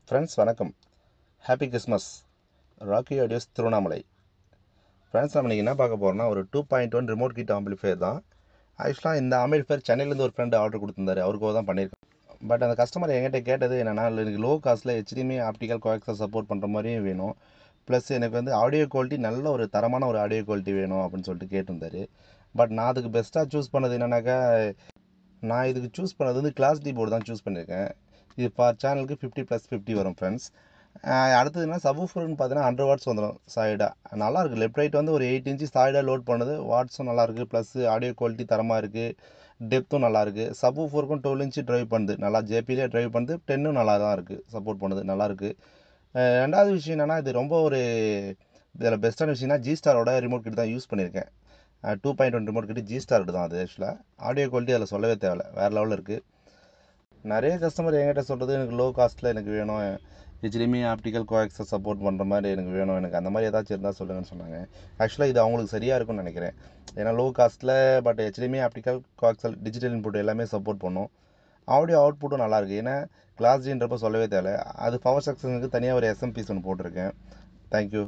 Friends வணக்கம். Happy Christmas. Rocky audios Tiruvannamalai. Friends நம்ம இன்றைக்கி என்ன பார்க்க போகிறோம்னா ஒரு 2.1 ரிமோட் கிட் ஆம்பிளிஃபையர் தான். ஆக்சுவலாக இந்த ஆம்பிளிஃபையர் சென்னையிலேருந்து ஒரு ஃப்ரெண்டு ஆர்டர் கொடுத்துருந்தாரு, அவருக்கு தான் பண்ணியிருக்கேன். பட் அந்த கஸ்டமர் என்கிட்ட கேட்டது என்னென்னா, எனக்கு லோ காஸ்ட்டில் HDMI ஆப்டிக்கல் கோஆக்சல் சப்போர்ட் பண்ணுற மாதிரியும் வேணும், ப்ளஸ் எனக்கு வந்து ஆடியோ குவாலிட்டி நல்ல ஒரு தரமான ஒரு ஆடியோ குவாலிட்டி வேணும் அப்படின்னு சொல்லிட்டு கேட்டிருந்தாரு. பட் நான் அதுக்கு பெஸ்ட்டாக சூஸ் பண்ணது என்னன்னாக்கா, நான் இதுக்கு சூஸ் பண்ணது வந்து கிளாஸ் டி போர்டு தான் சூஸ் பண்ணியிருக்கேன். இது ஃபார் சேனலுக்கு 50+50 வரும் ஃப்ரெண்ட்ஸ். அடுத்தது என்ன சப்வூஃபர்னு பார்த்தீங்கன்னா 100 வாட்ஸ் வந்துடும் சாலிடாக. நல்லாயிருக்கு. லெஃப்ட் ரைட் வந்து ஒரு 8 இன்ச்சு சாலிடாக லோட் பண்ணுது. வாட்ஸும் நல்லாயிருக்கு, ப்ளஸ் ஆடியோ குவாலிட்டி தரமாக இருக்குது, டெப்த்தும் நல்லாயிருக்கு. சப்வூஃபருக்கும் 12 இன்ச்சு ட்ரைவ் பண்ணுது, நல்லா ஜேபிலே ட்ரைவ் பண்ணுது. 10ம் நல்லா தான் இருக்குது, சப்போர்ட் பண்ணுது, நல்லாயிருக்கு. ரெண்டாவது விஷயம் என்னென்னா, இது ரொம்ப ஒரு இதில் பெஸ்ட்டான விஷயம்னா G-Starோட ரிமோட் கிட் தான் யூஸ் பண்ணியிருக்கேன். 2.1 ரிமோட் கிட் G-Star தான் அது. ஆக்சுவலாக ஆடியோ குவாலிட்டி அதில் சொல்லவே தேவையில்ல, வேறு லெவலில் இருக்குது. நிறைய கஸ்டமர் என்கிட்ட சொல்கிறது, எனக்கு லோ காஸ்ட்டில் எனக்கு வேணும், HDMI ஆப்டிக்கல் கோஆக்சல் சப்போர்ட் பண்ணுற மாதிரி எனக்கு வேணும், எனக்கு அந்த மாதிரி ஏதாச்சும் இருந்தால் சொல்லுங்கன்னு சொன்னாங்க. ஆக்சுவலாக இது அவங்களுக்கு சரியாக இருக்கும்னு நினைக்கிறேன். ஏன்னா லோ காஸ்ட்டில் but HDMI optical coaxial digital input எல்லாமே சப்போர்ட் பண்ணும். ஆடியோ அவுட்புட்டும் நல்லாயிருக்கு. ஏன்னா கிளாஸ் ஜின்றப்போ சொல்லவே தேவை. அது பவர் செக்ஷனுக்கு தனியாக ஒரு SMPs ஒன்று போட்டிருக்கேன். தேங்க்யூ.